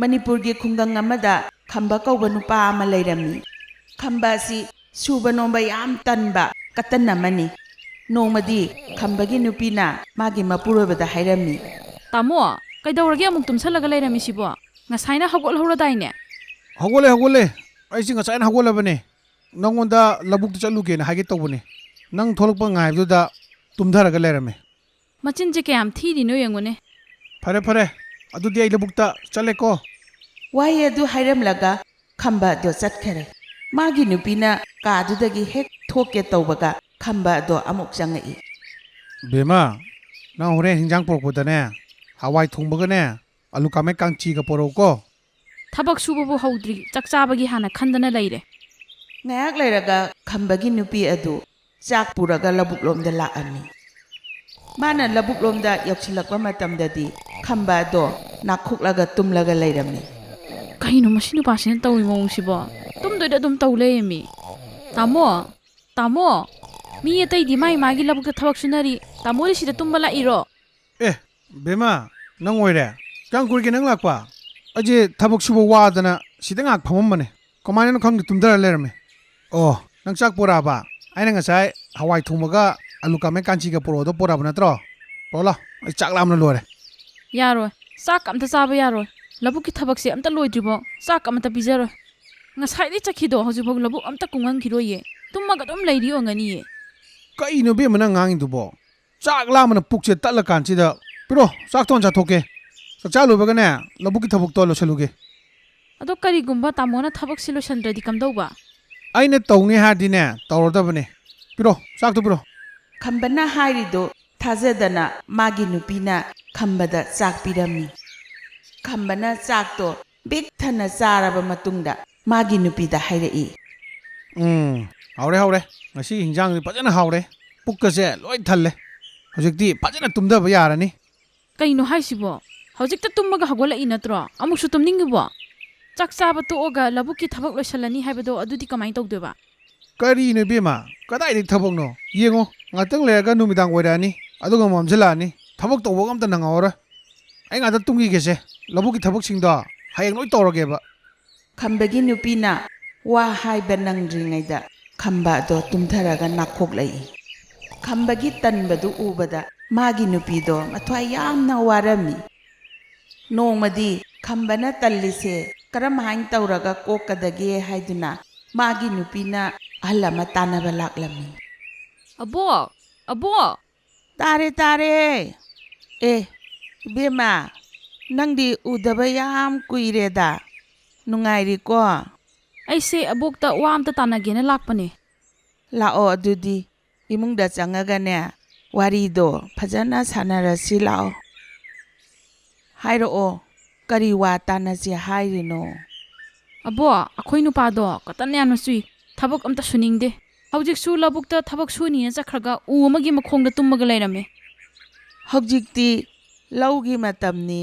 ꯃꯅꯤꯄꯨꯔꯒꯤ ꯈꯨꯡꯒꯪ ꯑꯃꯗ ꯈꯝꯕ ꯀꯧꯕ ꯅꯨꯄꯥ ꯑꯃ ꯂꯩꯔꯝꯃꯤ. ꯈꯝꯕ ꯑꯁꯤ ꯁꯨꯕ ꯅꯣꯝꯕ ꯌꯥꯝ ꯇꯟꯕ ꯀꯇꯟ ꯑꯃꯅꯤ. ꯅꯣꯡꯃꯗꯤ ꯈꯝꯕꯒꯤ ꯅꯨꯄꯤꯅ ꯃꯥꯒꯤ ꯃꯄꯨꯔꯣꯏꯕꯗ ꯍꯥꯏꯔꯝꯃꯤ. ꯇꯥꯃꯣ, ꯀꯩꯗꯧꯔꯒꯦ ꯑꯃꯨꯛ ꯇꯨꯝꯁꯜꯂꯒ ꯂꯩꯔꯝꯃꯤꯁꯤꯕꯣ? ꯉꯁꯥꯏꯅ ꯍꯧꯒꯠꯍꯧꯔꯗꯥꯏꯅꯦ? ꯍꯧꯒꯠꯂꯦ. ꯑꯩꯁꯤ ꯉꯁꯥꯏꯅ ꯍꯧꯒꯠꯂꯕꯅꯦ. ꯅꯪꯉꯣꯟꯗ ꯂꯧꯕꯨꯛꯇ ꯆꯠꯂꯨꯒꯦꯅ ꯍꯥꯏꯒꯦ ꯇꯧꯕꯅꯦ. ꯅꯪ ꯊꯣꯛꯂꯛꯄ ꯉꯥꯏꯕꯗꯨꯗ ꯇꯨꯝꯊꯔꯒ ꯂꯩꯔꯝꯃꯦ. ꯃꯆꯤꯟꯁꯦ ꯀꯌꯥꯝ ꯊꯤꯔꯤꯅꯣ ꯌꯦꯡꯉꯨꯅꯦ. ꯐꯔꯦ. ꯑꯗꯨꯗꯤ ꯑꯩ ꯂꯧꯕꯨꯛꯇ ꯆꯠꯂꯦꯀꯣ. ꯋꯥꯍꯩ ꯑꯗꯨ ꯍꯥꯏꯔꯝꯂꯒ ꯈꯝꯕ ꯑꯗꯣ ꯆꯠꯈꯔꯦ. ꯃꯥꯒꯤ ꯅꯨꯄꯤꯅ ꯀꯥꯗꯨꯗꯒꯤ ꯍꯦꯛ ꯊꯣꯛꯀꯦ ꯇꯧꯕꯒ ꯈꯝꯕ ꯑꯗꯣ ꯑꯃꯨꯛ ꯆꯪꯉꯛꯏ. ꯕꯦꯝꯃ, ꯅꯪ ꯍꯣꯔꯦꯟ ꯍꯤꯟꯖꯥꯡ ꯄꯣꯔꯛꯄꯗꯅꯦ ꯍꯋꯥꯏ ꯊꯣꯡꯕꯒꯅꯦ ꯑꯂꯨ ꯀꯥꯃꯦꯠ ꯀꯥꯡꯆꯤꯒ ꯄꯣꯔꯛꯎꯀꯣ. ꯊꯕꯛ ꯁꯨꯕꯕꯨ ꯍꯧꯗ꯭ꯔꯤ, ꯆꯥꯛ ꯆꯥꯕꯒꯤ ꯍꯥꯟꯅ ꯈꯟꯗꯅ ꯂꯩꯔꯦ. ꯉꯥꯏꯍꯥꯛ ꯂꯩꯔꯒ ꯈꯝꯕꯒꯤ ꯅꯨꯄꯤ ꯑꯗꯨ ꯆꯥꯛ ꯄꯨꯔꯒ ꯂꯧꯕꯨꯛꯂꯣꯝꯗ ꯂꯥꯛꯑꯝꯃꯤ. ꯃꯥꯅ ꯂꯧꯕꯨꯛꯂꯣꯝꯗ ꯌꯧꯁꯤꯜꯂꯛꯄ ꯃꯇꯝꯗꯗꯤ ꯈꯝꯕ ꯑꯗꯣ ꯅꯥꯈꯣꯛꯂꯒ ꯇꯨꯝꯂꯒ ꯂꯩꯔꯝꯃꯤ. ꯀꯩꯅꯣ ꯃꯁꯤ ꯅꯨꯄꯥꯁꯤꯅ ꯇꯧꯔꯤ ꯃꯑꯣꯡꯁꯤꯕꯣ? ꯇꯨꯝꯗꯣꯏꯗ ꯑꯗꯨꯝ ꯇꯧ ꯂꯩꯔꯝꯃꯤ. ꯇꯥꯃꯣ, ꯃꯤ ꯑꯇꯩꯗꯤ ꯃꯥꯒꯤ ꯂꯧꯕꯨꯛꯇ ꯊꯕꯛ ꯁꯨꯅꯔꯤ. ꯇꯥꯃꯣꯗꯤ ꯁꯤꯗ ꯇꯨꯝꯕ ꯂꯥꯛꯏꯔꯣ? ꯕꯦꯝꯃ, ꯅꯪ ꯑꯣꯏꯔꯦ? ꯀꯌꯥꯝ ꯀꯨꯏꯔꯒꯦ ꯅꯪ ꯂꯥꯛꯄ? ꯑꯩꯁꯦ ꯊꯕꯛ ꯁꯨꯕ ꯋꯥꯗꯅ ꯁꯤꯗ ꯉꯥꯏꯍꯥꯛ ꯐꯝꯃꯝꯕꯅꯦ. ꯀꯃꯥꯏꯅꯅꯣ ꯈꯪꯗꯦ ꯇꯨꯝꯊꯔ ꯂꯩꯔꯝꯃꯦ. ꯑꯣ, ꯅꯪ ꯆꯥꯛ ꯄꯣꯔꯛꯑꯕ? ꯑꯩꯅ ꯉꯁꯥꯏ ꯍꯋꯥꯏ ꯊꯣꯡꯕꯒ ꯑꯂꯨ ꯀꯥꯃꯦꯠ ꯀꯥꯡꯆꯤꯒ ꯄꯣꯔꯛꯑꯣꯗꯣ ꯄꯣꯔꯛꯑꯕ ꯅꯠꯇ꯭ꯔꯣ? ꯂꯥꯛꯑꯣ, ꯑꯩ ꯆꯥꯛ ꯂꯥꯝꯅ ꯂꯣꯏꯔꯦ. ꯌꯥꯔꯣꯏ, ꯆꯥꯛ ꯑꯝꯇ ꯆꯥꯕ ꯌꯥꯔꯣꯏ. ꯂꯧꯕꯨꯛꯀꯤ ꯊꯕꯛꯁꯦ ꯑꯝꯇ ꯂꯣꯏꯗ꯭ꯔꯤꯕꯣ ꯆꯥꯛ ꯑꯃꯇ ꯄꯤꯖꯔꯣꯏ. ꯉꯁꯥꯏꯗꯩ ꯆꯠꯈꯤꯗꯣ ꯍꯧꯖꯤꯛꯐꯥꯎ ꯂꯧꯕꯨꯛ ꯑꯝꯇ ꯀꯨꯝꯍꯟꯈꯤꯔꯣꯏꯌꯦ. ꯇꯨꯝꯃꯒ ꯑꯗꯨꯝ ꯂꯩꯔꯤ ꯑꯣꯏꯒꯅꯤꯌꯦ. ꯀꯩꯅꯣ ꯕꯦꯝꯃ ꯅꯪ ꯉꯥꯡꯉꯤꯗꯨꯕꯣ? ꯆꯥꯛ ꯂꯥꯝꯕꯅ ꯄꯨꯛꯁꯦ ꯇꯠꯂꯀꯥꯟꯁꯤꯗ ꯄꯤꯔꯣ, ꯆꯥꯛꯇꯣ ꯍꯥꯟꯅ ꯆꯥꯊꯣꯛꯀꯦ. ꯆꯥꯛꯆꯥ ꯂꯣꯏꯕꯒꯅꯦ ꯂꯧꯕꯨꯛꯀꯤ ꯊꯕꯛꯇꯣ ꯂꯣꯏꯁꯤꯜꯂꯨꯒꯦ. ꯑꯗꯣ ꯀꯔꯤꯒꯨꯝꯕ ꯇꯥꯃꯣꯅ ꯊꯕꯛꯁꯤ ꯂꯣꯏꯁꯤꯟꯗ꯭ꯔꯗꯤ ꯀꯝꯗꯧꯕ? ꯑꯩꯅ ꯇꯧꯅꯤ ꯍꯥꯏꯔꯗꯤꯅꯦ ꯇꯧꯔꯗꯕꯅꯦ. ꯄꯤꯔꯣ, ꯆꯥꯛꯇꯣ ꯄꯤꯔꯣ. ꯈꯝꯕꯅ ꯍꯥꯏꯔꯤꯗꯣ ꯊꯥꯖꯗꯅ ꯃꯥꯒꯤ ꯅꯨꯄꯤꯅ ꯈꯝꯕꯗ ꯆꯥꯛ ꯄꯤꯔꯝꯃꯤ. ꯈꯝꯕꯅ ꯆꯥꯛꯇꯣ ꯕꯤꯛ ꯊꯟꯅ ꯆꯥꯔꯕ ꯃꯇꯨꯡꯗ ꯃꯥꯒꯤ ꯅꯨꯄꯤꯗ ꯍꯥꯏꯔꯛꯏ. ꯍꯥꯎꯔꯦ. ꯉꯁꯤ ꯍꯤꯟꯖꯥꯡꯗꯤ ꯐꯖꯅ ꯍꯥꯎꯔꯦ. ꯄꯨꯛꯀꯁꯦ ꯂꯣꯏ ꯊꯜꯂꯦ. ꯍꯧꯖꯤꯛꯇꯤ ꯐꯖꯅ ꯇꯨꯝꯊꯕ ꯌꯥꯔꯅꯤ. ꯀꯩꯅꯣ ꯍꯥꯏꯁꯤꯕꯣ? ꯍꯧꯖꯤꯛꯇ ꯇꯨꯝꯃꯒ ꯍꯧꯒꯠꯂꯛꯏ ꯅꯠꯇ꯭ꯔꯣ? ꯑꯃꯨꯛꯁꯨ ꯇꯨꯝꯅꯤꯡꯉꯤꯕꯣ? ꯆꯥꯛ ꯆꯥꯕ ꯇꯣꯛꯑꯒ ꯂꯧꯕꯨꯛꯀꯤ ꯊꯕꯛ ꯂꯣꯏꯁꯤꯜꯂꯅꯤ ꯍꯥꯏꯕꯗꯣ ꯑꯗꯨꯗꯤ ꯀꯃꯥꯏꯅ ꯇꯧꯗꯣꯏꯕ? ꯀꯔꯤꯅꯣ ꯏꯕꯦꯝꯃ? ꯀꯗꯥꯏꯗꯒꯤ ꯊꯕꯛꯅꯣ? ꯌꯦꯡꯉꯣ, ꯉꯥꯛꯇꯪ ꯂꯩꯔꯒ ꯅꯨꯃꯤꯗꯥꯡ ꯑꯣꯏꯔꯛꯑꯅꯤ. ꯑꯗꯨꯒ ꯃꯝꯁꯤꯜꯂꯛꯑꯅꯤ. ꯊꯕꯛ ꯇꯧꯕꯒ ꯑꯝꯇ ꯅꯪꯍꯧꯔꯣꯏ. ꯑꯩ ꯉꯥꯛꯇ ꯇꯨꯝꯈꯤꯒꯦꯁꯦ. ꯂꯧꯕꯨꯛꯀꯤ ꯊꯕꯛꯁꯤꯡꯗꯣ ꯍꯌꯦꯡ ꯂꯣꯏ ꯇꯧꯔꯒꯦꯕ. ꯈꯝꯕꯒꯤ ꯅꯨꯄꯤꯅ ꯋꯥ ꯍꯥꯏꯕ ꯅꯪꯗ꯭ꯔꯤꯉꯩꯗ ꯈꯝꯕ ꯑꯗꯣ ꯇꯨꯝꯊꯔꯒ ꯅꯥꯈꯣꯛꯂꯛꯏ. ꯈꯝꯕꯒꯤ ꯇꯟꯕꯗꯨ ꯎꯕꯗ ꯃꯥꯒꯤ ꯅꯨꯄꯤꯗꯣ ꯃꯊ꯭ꯋꯥꯏ ꯌꯥꯝꯅ ꯋꯥꯔꯝꯃꯤ. ꯅꯣꯡꯃꯗꯤ ꯈꯝꯕꯅ ꯇꯜꯂꯤꯁꯦ ꯀꯔꯝꯍꯥꯏꯅ ꯇꯧꯔꯒ ꯀꯣꯛꯀꯗꯒꯦ ꯍꯥꯏꯗꯨꯅ ꯃꯥꯒꯤ ꯅꯨꯄꯤꯅ ꯑꯍꯜ ꯑꯃ ꯇꯥꯟꯅꯕ ꯂꯥꯛꯂꯝꯃꯤ. ꯑꯕꯣꯛ! ꯇꯥꯔꯦ. ꯏꯕꯦꯝꯃ, ꯅꯪꯗꯤ ꯎꯗꯕ ꯌꯥꯝ ꯀꯨꯏꯔꯦꯗ. ꯅꯨꯡꯉꯥꯏꯔꯤꯀꯣ? ꯑꯩꯁꯦ ꯑꯕꯣꯛꯇ ꯋꯥ ꯑꯝꯇ ꯇꯥꯟꯅꯒꯦꯅ ꯂꯥꯛꯄꯅꯦ. ꯂꯥꯛꯑꯣ, ꯑꯗꯨꯗꯤ ꯏꯃꯨꯡꯗ ꯆꯪꯉꯒꯅꯦ ꯋꯥꯔꯤꯗꯣ ꯐꯖꯅ ꯁꯥꯟꯅꯔꯁꯤ. ꯂꯥꯛꯑꯣ, ꯍꯥꯏꯔꯛꯑꯣ, ꯀꯔꯤ ꯋꯥ ꯇꯥꯟꯅꯁꯦ ꯍꯥꯏꯔꯤꯅꯣ? ꯑꯕꯣꯛ, ꯑꯩꯈꯣꯏ ꯅꯨꯄꯥꯗꯣ ꯀꯇꯟ ꯌꯥꯝꯅ ꯆꯨꯏ. ꯊꯕꯛ ꯑꯝꯇ ꯁꯨꯅꯤꯡꯗꯦ. ꯍꯧꯖꯤꯛꯁꯨ ꯂꯧꯕꯨꯛꯇ ꯊꯕꯛ ꯁꯨꯅꯤꯅ ꯆꯠꯈ꯭ꯔꯒ ꯎ ꯑꯃꯒꯤ ꯃꯈꯣꯡꯗ ꯇꯨꯝꯃꯒ ꯂꯩꯔꯝꯃꯦ. ꯍꯧꯖꯤꯛꯇꯤ ꯂꯧꯒꯤ ꯃꯇꯝꯅꯤ.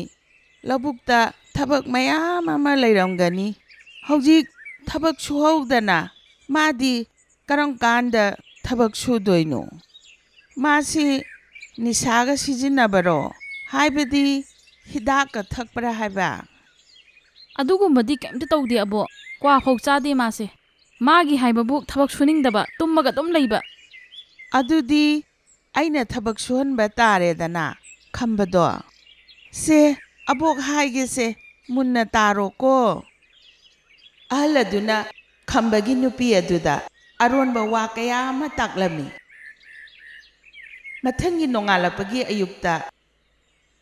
ꯂꯧꯕꯨꯛꯇ ꯊꯕꯛ ꯃꯌꯥꯝ ꯑꯃ ꯂꯩꯔꯝꯒꯅꯤ. ꯍꯧꯖꯤꯛ ꯊꯕꯛ ꯁꯨꯍꯧꯗꯅ ꯃꯥꯗꯤ ꯀꯔꯝ ꯀꯥꯟꯗ ꯊꯕꯛ ꯁꯨꯗꯣꯏꯅꯣ? ꯃꯥꯁꯤ ꯅꯤꯁꯥꯒ ꯁꯤꯖꯤꯟꯅꯕꯔꯣ? ꯍꯥꯏꯕꯗꯤ ꯍꯤꯗꯥꯛꯀ ꯊꯛꯄ꯭ꯔꯥ ꯍꯥꯏꯕ? ꯑꯗꯨꯒꯨꯝꯕꯗꯤ ꯀꯩꯝꯇ ꯇꯧꯗꯦ ꯑꯕꯣꯛ. ꯀ꯭ꯋꯥꯐꯧ ꯆꯥꯗꯦ ꯃꯥꯁꯦ. ꯃꯥꯒꯤ ꯍꯥꯏꯕꯕꯨ ꯊꯕꯛ ꯁꯨꯅꯤꯡꯗꯕ, ꯇꯨꯝꯃꯒ ꯑꯗꯨꯝ ꯂꯩꯕ. ꯑꯗꯨꯗꯤ ꯑꯩꯅ ꯊꯕꯛ ꯁꯨꯍꯟꯕ ꯇꯥꯔꯦꯗꯅ ꯈꯝꯕꯗꯣ. ꯁꯦ, ꯑꯕꯣꯛ ꯍꯥꯏꯒꯦꯁꯦ, ꯃꯨꯟꯅ ꯇꯥꯔꯣꯀꯣ. ꯑꯍꯜ ꯑꯗꯨꯅ ꯈꯝꯕꯒꯤ ꯅꯨꯄꯤ ꯑꯗꯨꯗ ꯑꯔꯣꯟꯕ ꯋꯥ ꯀꯌꯥ ꯑꯃ ꯇꯥꯛꯂꯝꯃꯤ. ꯃꯊꯪꯒꯤ ꯅꯣꯡꯉꯥꯜꯂꯛꯄꯒꯤ ꯑꯌꯨꯛꯇ,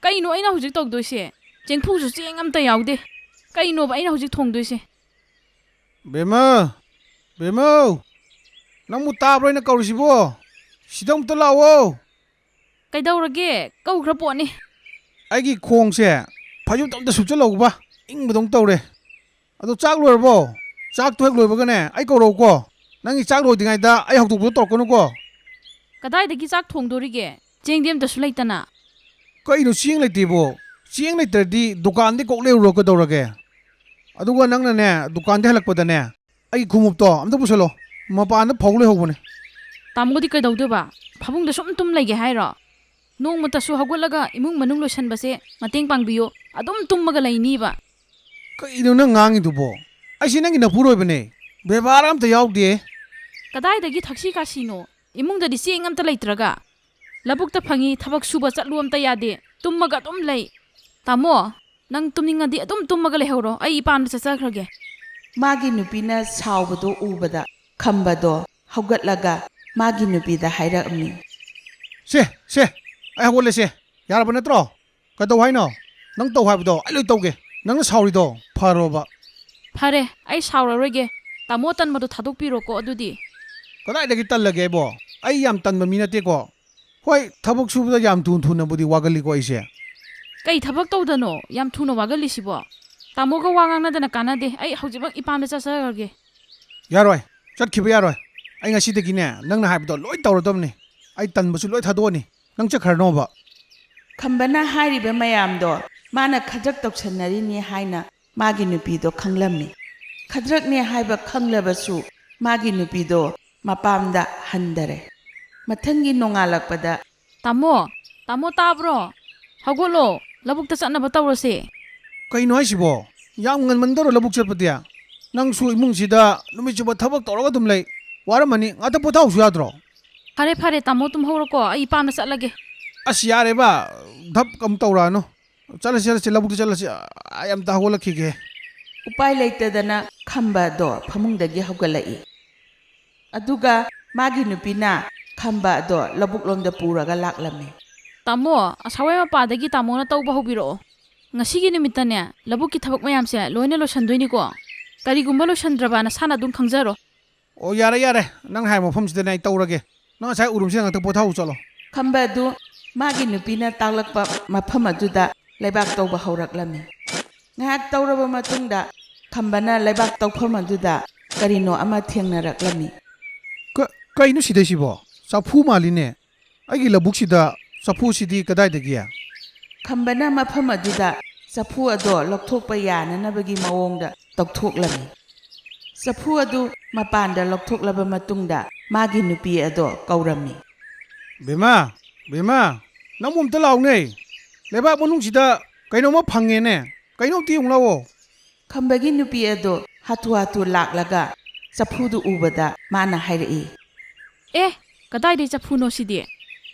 ꯀꯩꯅꯣ ꯑꯩꯅ ꯍꯧꯖꯤꯛ ꯇꯧꯗꯣꯏꯁꯦ? ꯆꯦꯡꯐꯨꯁꯨ ꯆꯦꯡ ꯑꯝꯇ ꯌꯥꯎꯗꯦ. ꯀꯩꯅꯣꯕ ꯑꯩꯅ ꯍꯧꯖꯤꯛ ꯊꯣꯡꯗꯣꯏꯁꯦ? ꯕꯦꯝꯃ! ꯅꯪꯕꯨ ꯇꯥꯕ꯭ꯔꯣ ꯑꯩꯅ ꯀꯧꯔꯤꯁꯤꯕꯣ? ꯁꯤꯗ ꯑꯃꯨꯛꯇ ꯂꯥꯛꯑꯣ. ꯀꯩꯗꯧꯔꯒꯦ? ꯀꯧꯈ꯭ꯔ ꯄꯣꯠꯅꯤ. ꯑꯩꯒꯤ ꯈꯣꯡꯁꯦ ꯐꯩꯖꯨꯞꯇ ꯑꯝꯇ ꯁꯨꯞꯆꯜꯂꯧꯕ. ꯏꯪꯕꯗꯧ ꯇꯧꯔꯦ. ꯑꯗꯣ ꯆꯥꯛ ꯂꯣꯏꯔꯕꯣ? ꯆꯥꯛꯇꯣ ꯍꯦꯛ ꯂꯣꯏꯕꯒꯅꯦ ꯑꯩ ꯀꯧꯔꯛꯎꯀꯣ. ꯅꯪꯒꯤ ꯆꯥꯛ ꯂꯣꯏꯗ꯭ꯔꯤꯉꯩꯗ ꯑꯩ ꯍꯧꯗꯣꯛꯄꯗꯣ ꯇꯧꯔꯛꯀꯅꯨꯀꯣ. ꯀꯗꯥꯏꯗꯒꯤ ꯆꯥꯛ ꯊꯣꯡꯗꯣꯔꯤꯒꯦ? ꯆꯦꯡꯗꯤ ꯑꯝꯇꯁꯨ ꯂꯩꯇꯅ. ꯀꯩꯅꯣ ꯆꯦꯡ ꯂꯩꯇꯦꯕꯣ? ꯆꯦꯡ ꯂꯩꯇ꯭ꯔꯗꯤ ꯗꯨꯀꯥꯟꯗꯩ ꯀꯣꯛ ꯂꯩꯔꯨꯔꯣ ꯀꯩꯗꯧꯔꯒꯦ? ꯑꯗꯨꯒ ꯅꯪꯅꯅꯦ ꯗꯨꯀꯥꯟꯗꯩ ꯍꯜꯂꯛꯄꯗꯅꯦ ꯑꯩꯒꯤ ꯈꯣꯡꯎꯞꯇꯣ ꯑꯝꯇ ꯄꯨꯁꯜꯂꯣ. ꯃꯄꯥꯟꯗ ꯐꯧ ꯂꯩꯍꯧꯕꯅꯦ. ꯇꯥꯃꯣꯗꯤ ꯀꯩꯗꯧꯗꯣꯏꯕ? ꯐꯃꯨꯡꯗ ꯁꯨꯝ ꯇꯨꯝ ꯂꯩꯒꯦ ꯍꯥꯏꯔꯣ? ꯅꯣꯡꯃꯇꯁꯨ ꯍꯧꯒꯠꯂꯒ ꯏꯃꯨꯡ ꯃꯅꯨꯡ ꯂꯣꯏꯁꯟꯕꯁꯦ ꯃꯇꯦꯡ ꯄꯥꯡꯕꯤꯌꯣ. ꯑꯗꯨꯝ ꯇꯨꯝꯃꯒ ꯂꯩꯅꯤꯕ. ꯀꯩꯅꯣ ꯅꯪ ꯉꯥꯡꯉꯤꯗꯨꯕꯣ ꯑꯩꯁꯤ ꯅꯪꯒꯤ ꯅꯄꯨꯔꯣꯏꯕꯅꯦ ꯕꯦꯕꯥꯔ ꯑꯝꯇ ꯌꯥꯎꯗꯦ ꯀꯗꯥꯏꯗꯒꯤ ꯊꯛꯁꯤ ꯀꯥꯁꯤꯅꯣ ꯏꯃꯨꯡꯗꯗꯤ ꯆꯦꯡ ꯑꯝꯇ ꯂꯩꯇ꯭ꯔꯒ ꯂꯧꯕꯨꯛꯇ ꯐꯪꯉꯤ ꯊꯕꯛ ꯁꯨꯕ ꯆꯠꯂꯨ ꯑꯝꯇ ꯌꯥꯗꯦ ꯇꯨꯝꯃꯒ ꯑꯗꯨꯝ ꯂꯩ ꯇꯥꯃꯣ ꯅꯪ ꯇꯨꯝꯅꯤꯡꯉꯗꯤ ꯑꯗꯨꯝ ꯇꯨꯝꯃꯒ ꯂꯩꯍꯧꯔꯣ ꯑꯩ ꯏꯄꯥꯝꯗ ꯆꯠꯆꯈ꯭ꯔꯒꯦ ꯃꯥꯒꯤ ꯅꯨꯄꯤꯅ ꯁꯥꯎꯕꯗꯣ ꯎꯕꯗ ꯈꯝꯕꯗꯣ ꯍꯧꯒꯠꯂꯒ ꯃꯥꯒꯤ ꯅꯨꯄꯤꯗ ꯍꯥꯏꯔꯛꯑꯝꯃꯤ꯫ ꯁꯦ ꯑꯩ ꯍꯧꯒꯠꯂꯦꯁꯦ ꯌꯥꯔꯕ ꯅꯠꯇ꯭ꯔꯣ ꯀꯩꯗꯧ ꯍꯥꯏꯅꯣ ꯅꯪ ꯇꯧ ꯍꯥꯏꯕꯗꯣ ꯑꯩ ꯂꯣꯏ ꯇꯧꯒꯦ ꯅꯪꯅ ꯁꯥꯎꯔꯤꯗꯣ ꯐꯔꯣꯕ ꯐꯔꯦ ꯑꯩ ꯁꯥꯎꯔꯔꯣꯏꯒꯦ ꯇꯥꯃꯣ ꯇꯟꯕꯗꯣ ꯊꯥꯗꯣꯛꯄꯤꯔꯣꯀꯣ ꯑꯗꯨꯗꯤ ꯀꯗꯥꯏꯗꯒꯤ ꯇꯜꯂꯒꯦ ꯑꯩꯕꯣ ꯑꯩ ꯌꯥꯝ ꯇꯟꯕ ꯃꯤ ꯅꯠꯇꯦꯀꯣ ꯍꯣꯏ ꯊꯕꯛ ꯁꯨꯕꯗ ꯌꯥꯝ ꯊꯨꯅꯕꯨꯗꯤ ꯋꯥꯒꯜꯂꯤꯀꯣ ꯑꯩꯁꯦ ꯀꯩ ꯊꯕꯛ ꯇꯧꯗꯅꯣ ꯌꯥꯝ ꯊꯨꯅ ꯋꯥꯒꯜꯂꯤꯁꯤꯕꯣ ꯇꯥꯃꯣꯒ ꯋꯥ ꯉꯥꯡꯅꯗꯅ ꯀꯥꯟꯅꯗꯦ ꯑꯩ ꯍꯧꯖꯤꯛꯃꯛ ꯏꯄꯥꯝꯗ ꯆꯠꯆꯈ꯭ꯔꯒꯦ ꯌꯥꯔꯣꯏ ꯆꯠꯈꯤꯕ ꯌꯥꯔꯣꯏ ꯑꯩ ꯉꯁꯤꯗꯒꯤꯅꯦ ꯅꯪꯅ ꯍꯥꯏꯕꯗꯣ ꯂꯣꯏ ꯇꯧꯔꯗꯕꯅꯤ ꯑꯩ ꯇꯟꯕꯁꯨ ꯂꯣꯏ ꯊꯥꯗꯣꯛꯑꯅꯤ ꯅꯪ ꯆꯠꯈ꯭ꯔꯅꯣꯕ ꯈꯝꯕꯅ ꯍꯥꯏꯔꯤꯕ ꯃꯌꯥꯝꯗꯣ ꯃꯥꯅ ꯈꯗ꯭ꯔꯛ ꯇꯧꯁꯟꯅꯔꯤꯅꯤ ꯍꯥꯏꯅ ꯃꯥꯒꯤ ꯅꯨꯄꯤꯗꯣ ꯈꯪꯂꯝꯃꯤ꯫ ꯈꯗ꯭ꯔꯛꯅꯦ ꯍꯥꯏꯕ ꯈꯪꯂꯕꯁꯨ ꯃꯥꯒꯤ ꯅꯨꯄꯤꯗꯣ ꯃꯄꯥꯝꯗ ꯍꯟꯗꯔꯦ꯫ ꯃꯊꯪꯒꯤ ꯅꯣꯡꯉꯥꯜꯂꯛꯄꯗ ꯇꯥꯃꯣ ꯇꯥꯕ꯭ꯔꯣ ꯍꯧꯒꯠꯂꯣ ꯂꯧꯕꯨꯛꯇ ꯆꯠꯅꯕ ꯇꯧꯔꯁꯦ ꯀꯩꯅꯣ ꯍꯥꯏꯁꯤꯕꯣ ꯌꯥꯝ ꯉꯟꯃꯟꯗꯔꯣ ꯂꯧꯕꯨꯛ ꯆꯠꯄꯗꯤ ꯅꯪꯁꯨ ꯏꯃꯨꯡꯁꯤꯗ ꯅꯨꯃꯤꯠ ꯆꯨꯞꯄ ꯊꯕꯛ ꯇꯧꯔꯒ ꯑꯗꯨꯝ ꯂꯩ ꯋꯥꯔꯝꯃꯅꯤ ꯉꯥꯛꯇ ꯄꯣꯊꯥꯎꯁꯨ ꯌꯥꯗ꯭ꯔꯣ ꯐꯔꯦ ꯇꯥꯃꯣ ꯇꯨꯝꯍꯧꯔꯣꯀꯣ ꯑꯩ ꯏꯄꯥꯝꯗ ꯆꯠꯂꯒꯦ ꯑꯁ ꯌꯥꯔꯦꯕ ꯙꯞ ꯑꯃꯨꯛ ꯇꯧꯔꯛꯑꯅꯨ ꯆꯠꯂꯁꯤ ꯂꯧꯕꯨꯛꯇ ꯆꯠꯂꯁꯤ ꯑꯩ ꯑꯝꯇ ꯍꯧꯒꯠꯂꯛꯈꯤꯒꯦ ꯎꯄꯥꯏ ꯂꯩꯇꯗꯅ ꯈꯝꯕꯗꯣ ꯐꯃꯨꯡꯗꯒꯤ ꯍꯧꯒꯠꯂꯛꯏ꯫ ꯑꯗꯨꯒ ꯃꯥꯒꯤ ꯅꯨꯄꯤꯅ ꯈꯝꯕꯗꯣ ꯂꯧꯕꯨꯛꯂꯣꯝꯗ ꯄꯨꯔꯒ ꯂꯥꯛꯂꯝꯃꯤ꯫ ꯇꯥꯃꯣ ꯑꯁꯥꯋꯥꯏ ꯃꯄꯥꯗꯒꯤ ꯇꯥꯃꯣꯅ ꯇꯧꯕ ꯍꯧꯕꯤꯔꯛꯑꯣ ꯉꯁꯤꯒꯤ ꯅꯨꯃꯤꯠꯇꯅꯦ ꯂꯧꯕꯨꯛꯀꯤ ꯊꯕꯛ ꯃꯌꯥꯝꯁꯦ ꯂꯣꯏꯅ ꯂꯣꯏꯁꯟꯗꯣꯏꯅꯤꯀꯣ ꯀꯔꯤꯒꯨꯝꯕ ꯂꯣꯏꯁꯟꯗ꯭ꯔꯕ ꯅꯁꯥꯅ ꯑꯗꯨꯝ ꯈꯪꯖꯔꯣ ꯑꯣ ꯌꯥꯔꯦ ꯅꯪ ꯍꯥꯏꯕ ꯃꯐꯝꯁꯤꯗꯅꯦ ꯑꯩ ꯇꯧꯔꯒꯦ ꯅꯪ ꯉꯁꯥꯏ ꯎꯔꯨꯝꯁꯤꯗ ꯉꯥꯛꯇ ꯄꯣꯊꯥꯎ ꯆꯠꯂꯣ ꯈꯝꯕ ꯑꯗꯨ ꯃꯥꯒꯤ ꯅꯨꯄꯤꯅ ꯇꯥꯛꯂꯛꯄ ꯃꯐꯝ ꯑꯗꯨꯗ ꯂꯩꯕꯥꯛ ꯇꯧꯕ ꯍꯧꯔꯛꯂꯝꯃꯤ꯫ ꯉꯥꯏꯍꯥꯛ ꯇꯧꯔꯕ ꯃꯇꯨꯡꯗ ꯈꯝꯕꯅ ꯂꯩꯕꯥꯛ ꯇꯧꯐꯝ ꯑꯗꯨꯗ ꯀꯔꯤꯅꯣ ꯑꯃ ꯊꯦꯡꯅꯔꯛꯂꯝꯃꯤ꯫ ꯀꯩꯅꯣ ꯁꯤꯗꯩꯁꯤꯕꯣ ꯆꯐꯨ ꯃꯥꯜꯂꯤꯅꯦ ꯑꯩꯒꯤ ꯂꯧꯕꯨꯛꯁꯤꯗ ꯆꯐꯨꯁꯤꯗꯤ ꯀꯗꯥꯏꯗꯒꯤ ꯈꯝꯕꯅ ꯃꯐꯝ ꯑꯗꯨꯗ ꯆꯐꯨ ꯑꯗꯣ ꯂꯧꯊꯣꯛꯄ ꯌꯥꯅꯅꯕꯒꯤ ꯃꯑꯣꯡꯗ ꯇꯧꯊꯣꯛꯂꯝꯃꯤ꯫ ꯆꯐꯨ ꯑꯗꯨ ꯃꯄꯥꯟꯗ ꯂꯧꯊꯣꯛꯂꯕ ꯃꯇꯨꯡꯗ ꯃꯥꯒꯤ ꯅꯨꯄꯤ ꯑꯗꯣ ꯀꯧꯔꯝꯃꯤ꯫ ꯕꯦꯃꯥ ꯅꯪꯕꯨ ꯑꯝꯇ ꯂꯥꯛꯎꯅꯦ ꯂꯩꯕꯥꯛ ꯃꯅꯨꯡꯁꯤꯗ ꯀꯩꯅꯣꯝꯃ ꯐꯪꯉꯦꯅꯦ ꯀꯩꯅꯣ ꯑꯝꯇ ꯌꯦꯡꯉꯨ ꯂꯥꯛꯑꯣ ꯈꯝꯕꯒꯤ ꯅꯨꯄꯤ ꯑꯗꯣ ꯍꯥꯊꯨ ꯂꯥꯛꯂꯒ ꯆꯐꯨꯗꯨ ꯎꯕꯗ ꯃꯥꯅ ꯍꯥꯏꯔꯛꯏ꯫ ꯀꯗꯥꯏꯗꯩ ꯆꯐꯨꯅꯣ ꯁꯤꯗꯤ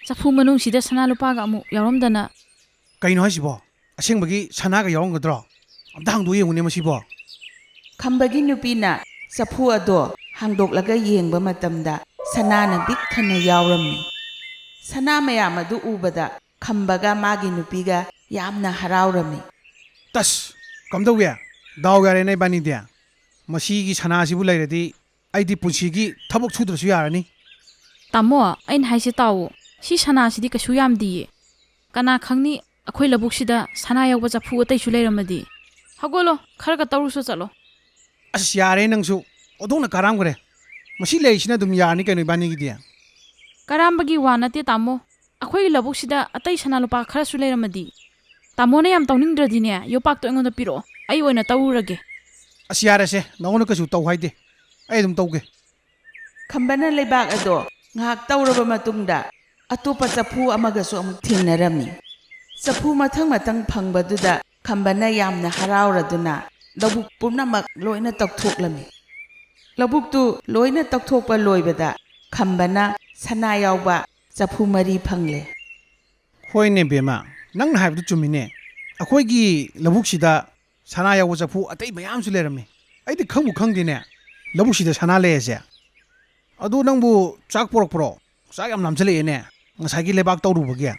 ꯆꯐꯨ ꯃꯅꯨꯡꯁꯤꯗ ꯁꯅꯥ ꯂꯨꯄꯥꯒ ꯑꯃꯨꯛ ꯌꯥꯎꯔꯝꯗꯅ ꯀꯩꯅꯣ ꯍꯥꯏꯁꯤꯕꯣ ꯑꯁꯦꯡꯕꯒꯤ ꯁꯅꯥꯒ ꯌꯥꯎꯔꯝꯒꯗ꯭ꯔꯣ ꯑꯝꯇ ꯍꯥꯡꯗꯣꯛ ꯌꯦꯡꯉꯨꯅꯦ ꯃꯁꯤꯕꯣ ꯈꯝꯕꯒꯤ ꯅꯨꯄꯤꯅ ꯆꯐꯨ ꯑꯗꯣ ꯍꯥꯡꯗꯣꯛꯂꯒ ꯌꯦꯡꯕ ꯃꯇꯝꯗ ꯁꯅꯥꯅ ꯕꯤꯛ ꯊꯟꯅ ꯌꯥꯎꯔꯝꯃꯤ꯫ ꯁꯅꯥ ꯃꯌꯥꯝ ꯑꯗꯨ ꯎꯕꯗ ꯈꯝꯕꯒ ꯃꯥꯒꯤ ꯅꯨꯄꯤꯒ ꯌꯥꯝꯅ ꯍꯔꯥꯎꯔꯝꯃꯤ꯫ ꯇꯁ ꯀꯝꯗꯧꯒꯦ ꯗꯥꯎ ꯌꯥꯔꯦꯅꯦ ꯏꯕꯥꯅꯤꯗꯤ ꯃꯁꯤꯒꯤ ꯁꯅꯥꯁꯤꯕꯨ ꯂꯩꯔꯗꯤ ꯑꯩꯗꯤ ꯄꯨꯟꯁꯤꯒꯤ ꯊꯕꯛ ꯁꯨꯗ꯭ꯔꯁꯨ ꯌꯥꯔꯅꯤ꯫ ꯇꯥꯃꯣ ꯑꯩꯅ ꯍꯥꯏꯁꯦ ꯇꯥꯎꯑꯣ ꯁꯤ ꯁꯅꯥꯁꯤꯗꯤ ꯀꯩꯁꯨ ꯌꯥꯝꯗꯤꯌꯦ ꯀꯅꯥ ꯈꯪꯅꯤ ꯑꯩꯈꯣꯏ ꯂꯧꯕꯨꯛꯁꯤꯗ ꯁꯅꯥ ꯌꯥꯎꯕ ꯆꯐꯨ ꯑꯇꯩꯁꯨ ꯂꯩꯔꯝꯃꯗꯤ ꯍꯧꯒꯠꯂꯣ ꯈꯔꯒ ꯇꯧꯔꯨꯁꯨ ꯆꯠꯂꯣ ꯑꯁ ꯌꯥꯔꯦ ꯅꯪꯁꯨ ꯑꯣꯟꯊꯣꯛꯅ ꯀꯥꯔꯝꯈ꯭ꯔꯦ ꯃꯁꯤ ꯂꯩꯔꯤꯁꯤꯅ ꯑꯗꯨꯝ ꯌꯥꯔꯅꯤ ꯀꯩꯅꯣ ꯏꯕꯥꯅꯤꯒꯤꯗꯤ ꯀꯔꯥꯝꯕꯒꯤ ꯋꯥ ꯅꯠꯇꯦ ꯇꯥꯃꯣ ꯑꯩꯈꯣꯏꯒꯤ ꯂꯧꯕꯨꯛꯁꯤꯗ ꯑꯇꯩ ꯁꯅꯥ ꯂꯨꯄꯥ ꯈꯔꯁꯨ ꯂꯩꯔꯝꯃꯗꯤ ꯇꯥꯃꯣꯅ ꯌꯥꯝ ꯇꯧꯅꯤꯡꯗ꯭ꯔꯗꯤꯅꯦ ꯌꯣꯄꯥꯛꯇꯣ ꯑꯩꯉꯣꯟꯗ ꯄꯤꯔꯛꯑꯣ ꯑꯩ ꯑꯣꯏꯅ ꯇꯧꯔꯨꯔꯒꯦ ꯑꯁ ꯌꯥꯔꯦꯁꯦ ꯅꯉꯣꯟꯗ ꯀꯩꯁꯨ ꯇꯧ ꯍꯥꯏꯗꯦ ꯑꯩ ꯑꯗꯨꯝ ꯇꯧꯒꯦ꯫ ꯈꯝꯕꯅ ꯂꯩꯕꯥꯛ ꯑꯗꯣ ꯉꯥꯏꯍꯥꯛ ꯇꯧꯔꯕ ꯃꯇꯨꯡꯗ ꯑꯇꯣꯞꯄ ꯆꯐꯨ ꯑꯃꯒꯁꯨ ꯑꯃꯨꯛ ꯊꯦꯡꯅꯔꯝꯃꯤ꯫ ꯆꯐꯨ ꯃꯊꯪ ꯐꯪꯕꯗꯨꯗ ꯈꯝꯕꯅ ꯌꯥꯝꯅ ꯍꯔꯥꯎꯔꯗꯨꯅ ꯂꯧꯕꯨꯛ ꯄꯨꯝꯅꯃꯛ ꯂꯣꯏꯅ ꯇꯧꯊꯣꯛꯂꯝꯃꯤ꯫ ꯂꯧꯕꯨꯛꯇꯨ ꯂꯣꯏꯅ ꯇꯧꯊꯣꯛꯄ ꯂꯣꯏꯕꯗ ꯈꯝꯕꯅ ꯁꯅꯥ ꯌꯥꯎꯕ ꯆꯐꯨ 4 ꯐꯪꯂꯦ꯫ ꯍꯣꯏꯅꯦ ꯕꯦꯃꯥ ꯅꯪꯅ ꯍꯥꯏꯕꯗꯨ ꯆꯨꯝꯃꯤꯅꯦ ꯑꯩꯈꯣꯏꯒꯤ ꯂꯧꯕꯨꯛꯁꯤꯗ ꯁꯅꯥ ꯌꯥꯎꯕ ꯆꯐꯨ ꯑꯇꯩ ꯃꯌꯥꯝꯁꯨ ꯂꯩꯔꯝꯃꯤ ꯑꯩꯗꯤ ꯈꯪꯕꯨ ꯈꯪꯗꯦꯅꯦ ꯂꯧꯕꯨꯛꯁꯤꯗ ꯁꯅꯥ ꯂꯩꯔꯁꯦ ꯑꯗꯨ ꯅꯪꯕꯨ ꯆꯥꯛ ꯄꯣꯔꯛꯄ꯭ꯔꯣ ꯆꯥꯛ ꯌꯥꯝ ꯂꯥꯝꯁꯤꯜꯂꯛꯑꯦꯅꯦ ꯉꯁꯥꯏꯒꯤ ꯂꯩꯕꯥꯛ ꯇꯧꯔꯨꯕꯒꯤ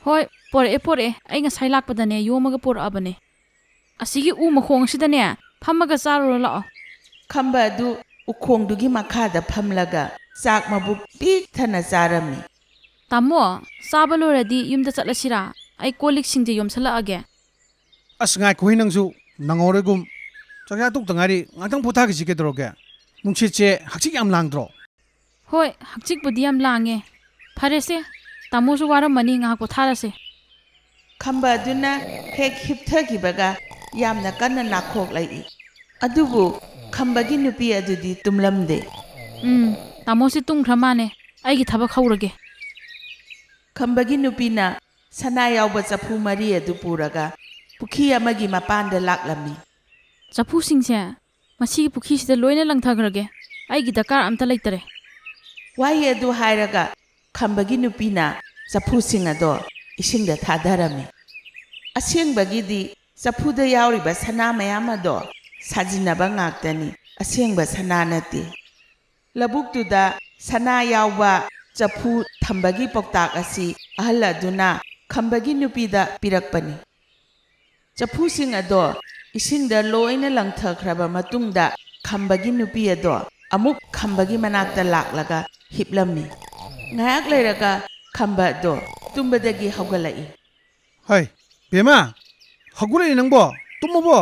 ꯍꯣꯏ ꯄꯣꯔꯛꯑꯦ ꯑꯩ ꯉꯁꯥꯏ ꯂꯥꯛꯄꯗꯅꯦ ꯌꯣꯝꯃꯒ ꯄꯣꯔꯛꯑꯕꯅꯦ ꯑꯁꯤꯒꯤ ꯎ ꯃꯈꯣꯡꯁꯤꯗꯅꯦ ꯐꯝꯃꯒ ꯆꯥꯔꯨꯔ ꯂꯥꯛꯑꯣ꯫ ꯈꯝꯕ ꯑꯗꯨ ꯎꯈꯣꯡꯗꯨꯒꯤ ꯃꯈꯥꯗ ꯐꯝꯂꯒ ꯆꯥꯛ ꯃꯕꯨꯛ ꯄꯤꯛ ꯊꯟꯅ ꯆꯥꯔꯝꯃꯤ꯫ ꯇꯥꯃꯣ ꯆꯥꯕ ꯂꯣꯏꯔꯗꯤ ꯌꯨꯝꯗ ꯆꯠꯂꯁꯤꯔꯥ ꯑꯩ ꯀꯣꯜ ꯂꯤꯛꯁꯤꯡꯁꯦ ꯌꯣꯝꯁꯜꯂꯛꯑꯒꯦ꯫ ꯑꯁ ꯉꯥꯏꯈꯣꯍꯦ ꯅꯪꯁꯨ ꯅꯪꯍꯧꯔꯣꯏꯒꯨꯝ ꯆꯥꯛꯆꯥ ꯇꯣꯛꯇ ꯉꯥꯏꯔꯤ ꯉꯥꯛꯇꯪ ꯄꯣꯊꯥꯈꯤꯁꯤ ꯀꯩꯗꯧꯔꯒꯦ ꯅꯨꯡꯁꯤꯠꯁꯦ ꯍꯛꯆꯤꯠ ꯌꯥꯝ ꯂꯥꯡꯗ꯭ꯔꯣ ꯍꯣꯏ ꯍꯛꯆꯤꯛꯄꯨꯗꯤ ꯌꯥꯝ ꯂꯥꯡꯉꯦ ꯐꯔꯦꯁꯦ ꯇꯥꯃꯣꯁꯨ ꯋꯥꯔꯝꯃꯅꯤ ꯉꯥꯏꯍꯥꯛ ꯄꯣꯊꯥꯔꯁꯦ꯫ ꯈꯝꯕ ꯑꯗꯨꯅ ꯍꯦꯛ ꯍꯤꯞꯊꯈꯤꯕꯒ ꯌꯥꯝꯅ ꯀꯟꯅ ꯅꯥꯈꯣꯛꯂꯛꯏ꯫ ꯑꯗꯨꯕꯨ ꯈꯝꯕꯒꯤ ꯅꯨꯄꯤ ꯑꯗꯨꯗꯤ ꯇꯨꯝꯂꯝꯗꯦ꯫ ꯇꯥꯃꯣꯁꯤ ꯇꯨꯝꯈ꯭ꯔ ꯃꯥꯅꯦ ꯑꯩꯒꯤ ꯊꯕꯛ ꯍꯧꯔꯒꯦ꯫ ꯈꯝꯕꯒꯤ ꯅꯨꯄꯤꯅ ꯁꯅꯥ ꯌꯥꯎꯕ ꯆꯐꯨ 4 ꯑꯗꯨ ꯄꯨꯔꯒ ꯄꯨꯈ꯭ꯔꯤ ꯑꯃꯒꯤ ꯃꯄꯥꯟꯗ ꯂꯥꯛꯂꯝꯃꯤ꯫ ꯆꯐꯨꯁꯤꯡꯁꯦ ꯃꯁꯤꯒꯤ ꯄꯨꯈ꯭ꯔꯤꯁꯤꯗ ꯂꯣꯏꯅ ꯂꯪꯊꯈ꯭ꯔꯒꯦ ꯑꯩꯒꯤ ꯗꯔꯀꯥꯔ ꯑꯝꯇ ꯂꯩꯇꯔꯦ ꯋꯥꯍꯩ ꯑꯗꯨ ꯍꯥꯏꯔꯒ ꯈꯝꯕꯒꯤ ꯅꯨꯄꯤꯅ ꯆꯐꯨꯁꯤꯡ ꯑꯗꯣ ꯏꯁꯤꯡꯗ ꯊꯥꯗꯔꯝꯃꯤ ꯑꯁꯦꯡꯕꯒꯤꯗꯤ ꯆꯐꯨꯗ ꯌꯥꯎꯔꯤꯕ ꯁꯅꯥ ꯃꯌꯥꯝ ꯑꯗꯣ ꯁꯥꯖꯤꯟꯅꯕ ꯉꯥꯛꯇꯅꯤ ꯑꯁꯦꯡꯕ ꯁꯅꯥ ꯅꯠꯇꯦ ꯂꯧꯕꯨꯛꯇꯨꯗ ꯁꯅꯥ ꯌꯥꯎꯕ ꯆꯐꯨ ꯊꯝꯕꯒꯤ ꯄꯥꯎꯇꯥꯛ ꯑꯁꯤ ꯑꯍꯜ ꯑꯗꯨꯅ ꯈꯝꯕꯒꯤ ꯅꯨꯄꯤꯗ ꯄꯤꯔꯛꯄꯅꯤ ꯆꯐꯨꯁꯤꯡ ꯑꯗꯣ ꯏꯁꯤꯡꯗ ꯂꯣꯏꯅ ꯂꯪꯊꯈ꯭ꯔꯕ ꯃꯇꯨꯡꯗ ꯈꯝꯕꯒꯤ ꯅꯨꯄꯤ ꯑꯗꯣ ꯑꯃꯨꯛ ꯈꯝꯕꯒꯤ ꯃꯅꯥꯛꯇ ꯂꯥꯛꯂꯒ ꯍꯤꯞꯂꯝꯃꯤ ꯉꯥꯏꯍꯥꯛ ꯂꯩꯔꯒ ꯈꯝꯕ ꯑꯗꯣ ꯇꯨꯝꯕꯗꯒꯤ ꯍꯧꯒꯠꯂꯛꯏ ꯍꯣꯏ ꯕꯦꯝꯃ ꯍꯧꯒꯠꯂꯛꯏ ꯅꯪꯕꯣ ꯇꯨꯝꯃꯕꯣ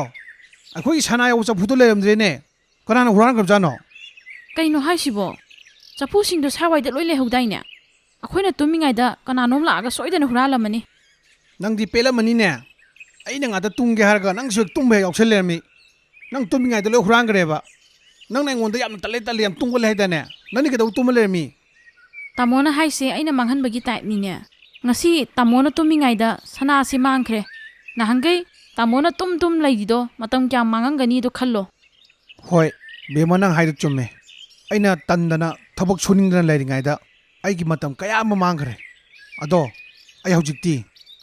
ꯑꯩꯈꯣꯏꯒꯤ ꯁꯅꯥ ꯌꯥꯎꯕ ꯆꯐꯨꯗꯣ ꯂꯩꯔꯝꯗ꯭ꯔꯦꯅꯦ ꯀꯅꯥꯅ ꯍꯨꯔꯥꯟꯈ꯭ꯔꯕꯖꯥꯠꯅꯣ ꯀꯩꯅꯣ ꯍꯥꯏꯁꯤꯕꯣ ꯆꯐꯨꯁꯤꯡꯗꯣ ꯁꯥꯋꯥꯏꯗ ꯂꯣꯏ ꯂꯩꯍꯧꯗꯥꯏꯅꯦ ꯑꯩꯈꯣꯏꯅ ꯇꯨꯝꯃꯤꯉꯩꯗ ꯀꯅꯥꯅꯣꯝ ꯂꯥꯛꯑꯒ ꯁꯣꯏꯗꯅ ꯍꯨꯔꯥꯜꯂꯝꯃꯅꯤ ꯅꯪꯗꯤ ꯄꯦꯜꯂꯝꯃꯅꯤꯅꯦ ꯑꯩꯅ ꯉꯥꯛꯇ ꯇꯨꯝꯒꯦ ꯍꯥꯏꯔꯒ ꯅꯪꯁꯨ ꯍꯦꯛ ꯇꯨꯝꯕ ꯍꯦꯛ ꯌꯥꯎꯁꯜ ꯂꯩꯔꯝꯃꯤ ꯅꯪ ꯇꯨꯝꯃꯤꯉꯩꯗ ꯂꯣꯏ ꯍꯨꯔꯥꯟꯈ꯭ꯔꯦꯕ ꯅꯪꯅ ꯑꯩꯉꯣꯟꯗ ꯌꯥꯝꯅ ꯇꯜꯂꯦ ꯌꯥꯝ ꯇꯨꯝꯒꯜꯂꯦ ꯍꯥꯏꯗꯥꯏꯅꯦ ꯅꯪꯗꯤ ꯀꯩꯗꯧ ꯇꯨꯝꯃ ꯂꯩꯔꯝꯃꯤ ꯇꯥꯃꯣꯅ ꯍꯥꯏꯁꯦ ꯑꯩꯅ ꯃꯥꯡꯍꯟꯕꯒꯤ ꯇꯥꯏꯞꯅꯤꯅꯦ ꯉꯁꯤ ꯇꯥꯃꯣꯅ ꯇꯨꯝꯃꯤꯉꯩꯗ ꯁꯅꯥꯁꯤ ꯃꯥꯡꯈ꯭ꯔꯦ ꯅꯍꯥꯟꯈꯩ ꯇꯥꯃꯣꯅ ꯇꯨꯝ ꯂꯩꯔꯤꯗꯣ ꯃꯇꯝ ꯀꯌꯥꯝ ꯃꯥꯡꯉꯝꯒꯅꯤꯗꯣ ꯈꯜꯂꯣ ꯍꯣꯏ ꯕꯦꯝꯃ ꯅꯪ ꯍꯥꯏꯗꯣ ꯆꯨꯝꯃꯦ ꯑꯩꯅ ꯇꯟꯗꯅ ꯊꯕꯛ ꯁꯨꯅꯤꯡꯗꯅ ꯂꯩꯔꯤꯉꯩꯗ ꯑꯩꯒꯤ ꯃꯇꯝ ꯀꯌꯥ ꯑꯃ ꯃꯥꯡꯈ꯭ꯔꯦ ꯑꯗꯣ ꯑꯩ ꯍꯧꯖꯤꯛꯇꯤ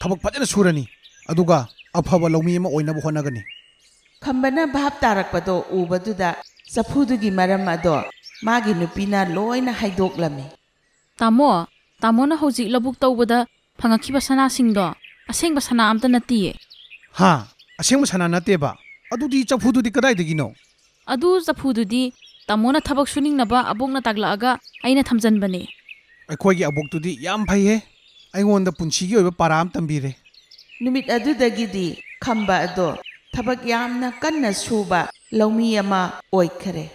ꯊꯕꯛ ꯐꯖꯅ ꯁꯨꯔꯅꯤ ꯑꯗꯨꯒ ꯑꯐꯕ ꯂꯧꯃꯤ ꯑꯃ ꯑꯣꯏꯅꯕ ꯍꯣꯠꯅꯒꯅꯤ ꯈꯝꯕꯅ ꯚꯥꯞ ꯇꯥꯔꯛꯄꯗꯣ ꯎꯕꯗꯨꯗ ꯆꯐꯨꯗꯨꯒꯤ ꯃꯔꯝ ꯑꯗꯣ ꯃꯥꯒꯤ ꯅꯨꯄꯤꯅ ꯂꯣꯏꯅ ꯍꯥꯏꯗꯣꯛꯂꯝꯃꯤ ꯇꯥꯃꯣꯅ ꯍꯧꯖꯤꯛ ꯂꯧꯕꯨꯛ ꯇꯧꯕꯗ ꯐꯪꯉꯛꯈꯤꯕ ꯁꯅꯥꯁꯤꯡꯗꯣ ꯑꯁꯦꯡꯕ ꯁꯅꯥ ꯑꯝꯇ ꯅꯠꯇꯤꯌꯦ ꯍꯥ ꯑꯁꯦꯡꯕ ꯁꯅꯥ ꯅꯠꯇꯦꯕ ꯑꯗꯨꯗꯤ ꯆꯐꯨꯗꯨꯗꯤ ꯀꯗꯥꯏꯗꯒꯤꯅꯣ ꯑꯗꯨ ꯆꯐꯨꯗꯨꯗꯤ ꯇꯥꯃꯣꯅ ꯊꯕꯛ ꯁꯨꯅꯤꯡꯅꯕ ꯑꯕꯣꯛꯅ ꯇꯥꯛꯂꯛꯑꯒ ꯑꯩꯅ ꯊꯝꯖꯟꯕꯅꯦ ꯑꯩꯈꯣꯏꯒꯤ ꯑꯕꯣꯛꯇꯨꯗꯤ ꯌꯥꯝ ꯐꯩꯍꯦ ꯑꯩꯉꯣꯟꯗ ꯄꯨꯟꯁꯤꯒꯤ ꯑꯣꯏꯕ ꯄꯥꯔꯥ ꯑꯃ ꯇꯝꯕꯤꯔꯦ ꯅꯨꯃꯤꯠ ꯑꯗꯨꯗꯒꯤꯗꯤ ꯈꯝꯕ ꯑꯗꯣ ꯊꯕꯛ ꯌꯥꯝꯅ ꯀꯟꯅ ꯁꯨꯕ ꯂꯧꯃꯤ ꯑꯃ ꯑꯣꯏꯈꯔꯦ